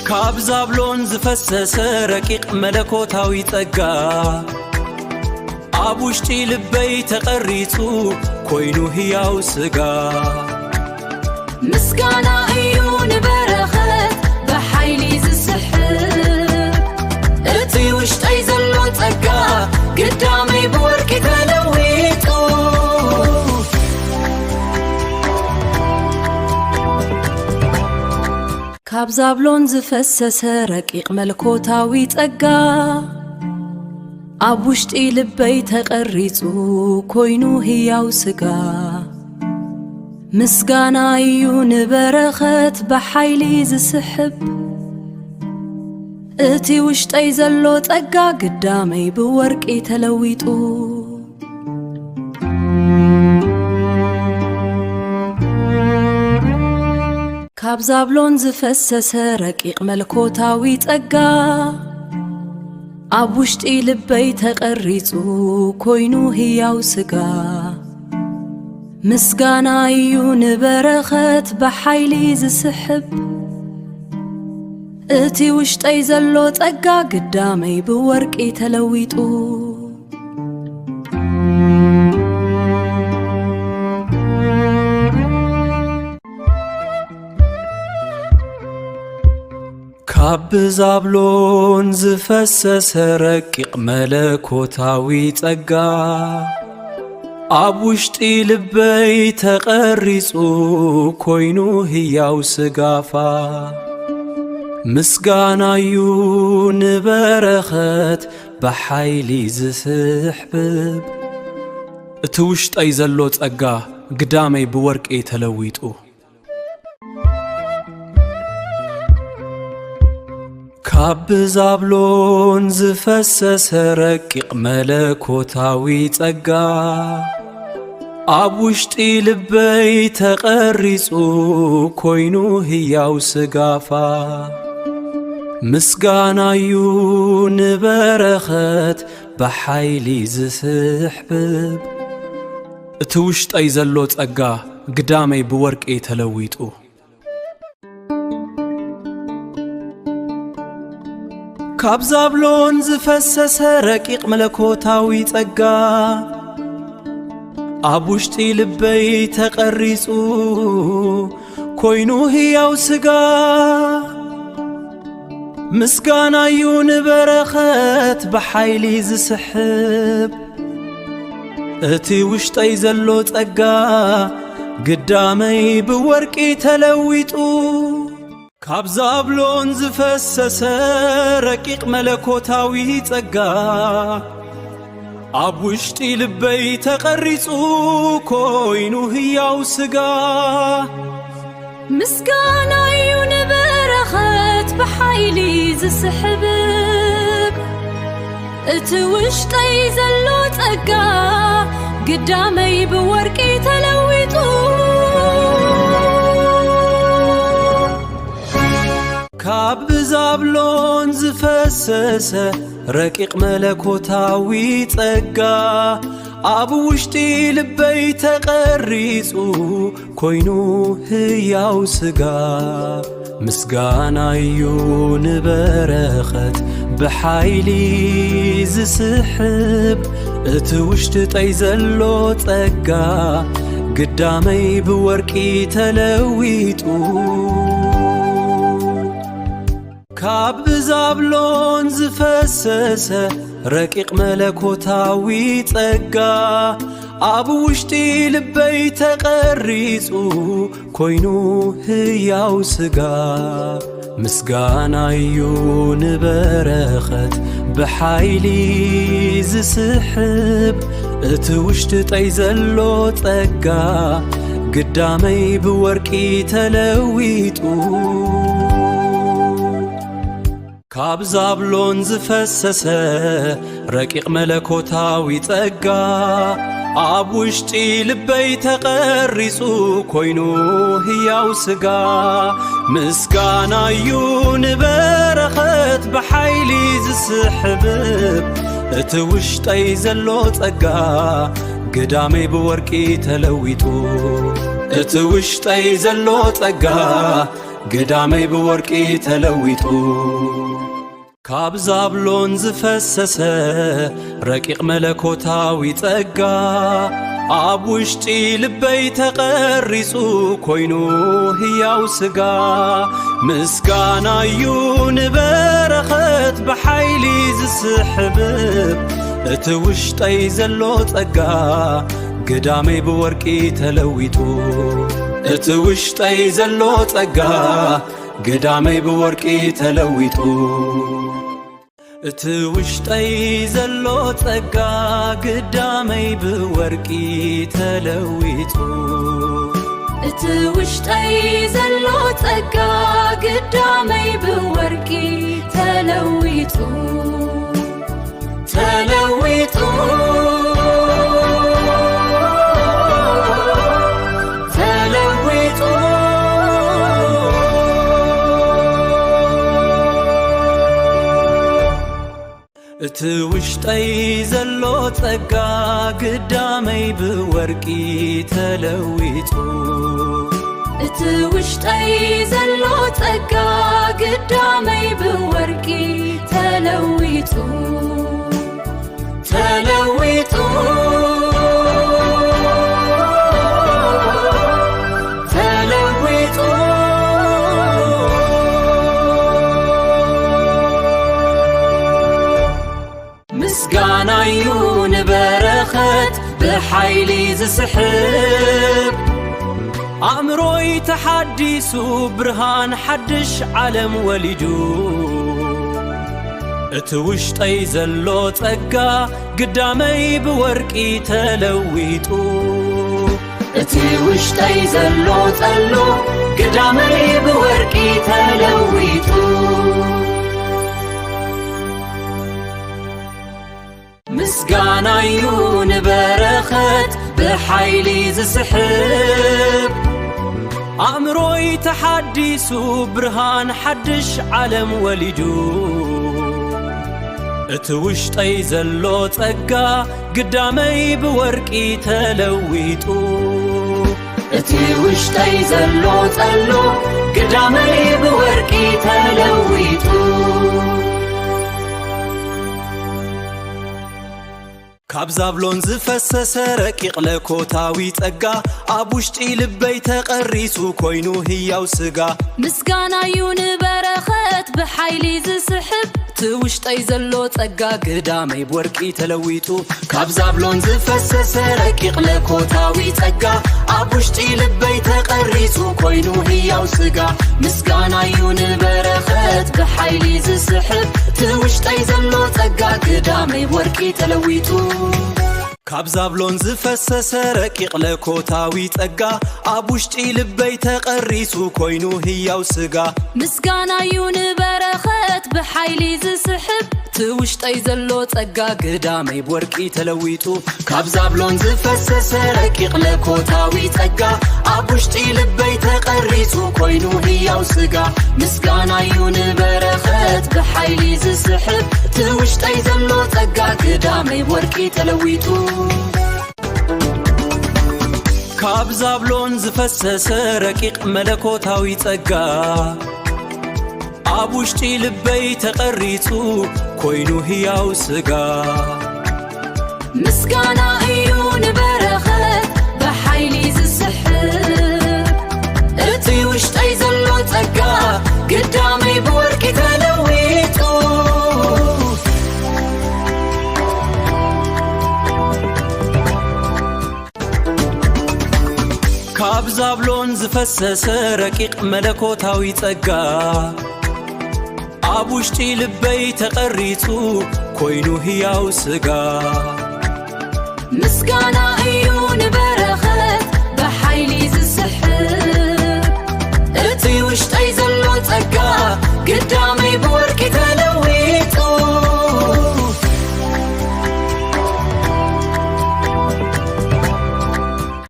ካብ ዛብሎን ዝፈሰሰ ረቂቕ መለኮታዊ ጸጋ ኣብ ውሽጢ ልበይ ተቐሪጹ ኮይኑ ሕያው ሥጋ ምስጋና እዩ ንበረኸት ብሓይሊ ዝስሕብ እቲ ውሽጠይ ዘሎ ጸጋ ግዳመይ ብወርቂ ተለዊጡ ካብ ዛብሎን ዝፈሰሰ ረቂቕ መለኮታዊ ጸጋ ኣብ ውሽጢ ልበይ ተቐሪጹ ኮይኑ ሕያው ሥጋ ምስጋና እዩ ንበረኸት ብሓይሊ ዝስሕብ እቲ ውሽጠይ ዘሎ ጸጋ ግዳመይ ብወርቂ ተለዊጡ ካብ ዛብሎን ዝፈሰሰ ረቂቕ መለኮታዊ ጸጋ ኣብ ውሽጢ ልበይ ተቐሪጹ ኮይኑ ሕያው ሥጋ ምስጋና እዩ ንበረኸት ብሓይሊ ዝስሕብ እቲ ውሽጠይ ዘሎ ጸጋ ግዳመይ ብወርቂ ተለዊጡ ካብ ዛብሎን ዝፈሰሰ ረቂቕ መለኮታዊ ጸጋ ኣብ ውሽጢ ልበይ ተቐሪጹ ኮይኑ ሕያው ሥጋፋ ምስጋና እዩ ንበረኸት ብሓይሊ ዝስሕብብ እቲ ውሽጠይ ዘሎ ጸጋ ግዳመይ ብወርቂ ተለዊጡ ካብ ዛብሎን ዝፈሰሰ ረቂቕ መለኮታዊ ጸጋ ኣብ ውሽጢ ልበይ ተቐሪጹ ኮይኑ ሕያው ሥጋፋ ምስጋና እዩ ንበረኸት ብሓይሊ ዝስሕብብ እቲ ውሽጠይ ዘሎ ጸጋ ግዳመይ ብወርቂ ተለዊጡ ካብ ዛብሎን ዝፈሰሰ ረቂቕ መለኮታዊ ጸጋ ኣብ ውሽጢ ልበይ ተቐሪጹ ኮይኑ ሕያው ሥጋ ምስጋና እዩ ንበረኸት ብሓይሊ ዝስሕብ እቲ ውሽጠይ ዘሎ ጸጋ ግዳመይ ብወርቂ ተለዊጡ ካብ ዛብሎን ዝፈሰሰ ረቂቕ መለኮታዊ ጸጋ ኣብ ውሽጢ ልበይ ተቐሪጹ ኮይኑ ሕያው ሥጋ ምስጋና እዩ ንበረኸት ብሓይሊ ዝስሕብ እቲ ውሽጠይ ዘሎ ጸጋ ግዳመይ ብወርቂ ተለዊጡ ካብ ዛብሎን ዝፈሰሰ ረቂቕ መለኮታዊ ጸጋ ኣብ ውሽጢ ልበይ ተቐሪጹ ኮይኑ ሕያው ሥጋ ምስጋና እዩ ንበረኸት ብሓይሊ ዝስሕብ እቲ ውሽጠይ ዘሎ ጸጋ ግዳመይ ብወርቂ ተለዊጡ ካብ ዛብሎን ዝፈሰሰ ረቂቕ መለኮታዊ ጸጋ ኣብ ውሽጢ ልበይ ተቐሪጹ ኮይኑ ሕያው ሥጋ ምስጋና እዩ ንበረኸት ብሓይሊ ዝስሕብ እቲ ውሽጠይ ዘሎ ጸጋ ግዳመይ ብወርቂ ተለዊጡ ካብ ዛብሎን ዝፈሰሰ ረቂቕ መለኮታዊ ጸጋ ኣብ ውሽጢ ልበይ ተቐሪጹ ኮይኑ ሕያው ሥጋ ምስጋና እዩ ንበረኸት ብሓይሊ ዝስሕብ እቲ ውሽጠይ ዘሎ ጸጋ ግዳመይ ብወርቂ ተለዊጡ እቲ ውሽጠይ ዘሎ ጸጋ قدامي بورقي تلويتو ካብ ዛብሎን ዝፈሰሰ ረቂቕ መለኮታዊ ጸጋ ኣብ ውሽጢ ልበይ ተቐሪጹ ኮይኑ ሕያው ሥጋ ምስጋና እዩ ንበረኸት ብሓይሊ ዝስሕብብ እቲ ውሽጠይ ዘሎ ጸጋ ግዳመይ ብወርቂ ተለዊጡ እቲ ውሽጠይ ዘሎ ጸጋ ግዳመይ ብወርቂ ተለዊጡ እቲ ውሽጠይ ዘሎ ጸጋ ግዳመይ ብወርቂ ተለዊጡ እቲ ውሽጠይ ዘሎ ጸጋ ግዳመይ ብወርቂ ተለዊጡ ተለዊጡ እቲ ውሽጠይ ዘሎ ጸጋ ግዳመይ ብወርቂ ተለዊጡ እቲ ውሽጠይ ዘሎ ጸጋ ግዳመይ ብወርቂ ተለዊጡ ተለዊጡ ተለዊጡ ምስጋና እዩ ንበረኸት ብሓይሊ ዝስሕብ ኣእምሮይ ተሓዲሱ ብርሃን ሓድሽ ዓለም ወሊዱ እቲ ውሽጠይ ዘሎ ጸጋ ግዳመይ ብወርቂ ተለዊጡ እቲ ውሽጠይ ዘሎ ጸሎ ግዳመይ ብወርቂ ተለዊጡ ምስጋና እዩ ንበረኸት ብሓይሊ ዝስሕብ ኣእምሮይ ተሓዲሱ ብርሃን ሓድሽ ዓለም ወሊዱ እቲ ውሽጠይ ዘሎ ጸጋ ግዳመይ ብወርቂ ተለዊጡ እቲ ውሽጠይ ዘሎ ጸሎ ግዳመይ ብወርቂ ተለዊጡ ካብ ዛብሎን ዝፈሰሰ ረቂቕ ለኮታዊ ጸጋ ኣብ ውሽጢ ልበይ ተቐሪጹ ኮይኑ ሕያው ሥጋ ምስጋና እዩ ንበረኸት ብሓይሊ ዝስሕብ እቲ ውሽጠይ ዘሎ ጸጋ ግዳመይ ብወርቂ ተለዊጡ ካብ ዛብሎን ዝፈሰሰ ረቂቕ ለኮታዊ ጸጋ ኣብ ውሽጢ ልበይ ተቐሪጹ ኮይኑ ሕያው ሥጋ ምስጋና እዩ ንበረኸት ብሓይሊ ዝስሕብ እቲ ውሽጠይ ዘሎ ጸጋ ግዳመይ ብወርቂ ተለዊጡ ካብ ዛብሎን ዝፈሰሰ ረቂቕ ለኮታዊ ጸጋ ኣብ ውሽጢ ልበይ ተቐሪጹ ኮይኑ ሕያው ሥጋ ምስጋና እዩ ንበረኸት ብሓይሊ ዝስሕብ እቲ ውሽጠይ ዘሎ ጸጋ ግዳመይ ብወርቂ ተለዊጡ ካብ ዛብሎን ዝፈሰሰ ረቂቕ ለኮታዊ ጸጋ ኣብ ውሽጢ ልበይ ተቐሪጹ ኮይኑ ሕያው ሥጋ ምስጋና እዩ ንበረኸት ብሓይሊ ዝስሕብ እቲ ውሽጠይ ዘሎ ጸጋ ግዳመይ ብወርቂ ተለዊጡ ካብ ዛብሎን ዝፈሰሰ ረቂቕ መለኮታዊ ጸጋ ኣብ ውሽጢ ልበይ ተቐሪጹ ኮይኑ ሕያው ሥጋ ምስጋና እዩ ንበረኸት ብሓይሊ ዝስሕብ እቲ ውሽጠይ ዘሎ ጸጋ ግዳመይ ብወርቂ ተለዊጡ ካብ ዛብሎን ዝፈሰሰ ረቂቕ መለኮታዊ ጸጋ ኣብ ውሽጢ ልበይ ተቐሪጹ ኮይኑ ሕያው ሥጋ ምስጋና እዩ ንበረኸት ብሓይሊ ዝስሕብ እቲ ውሽጠይ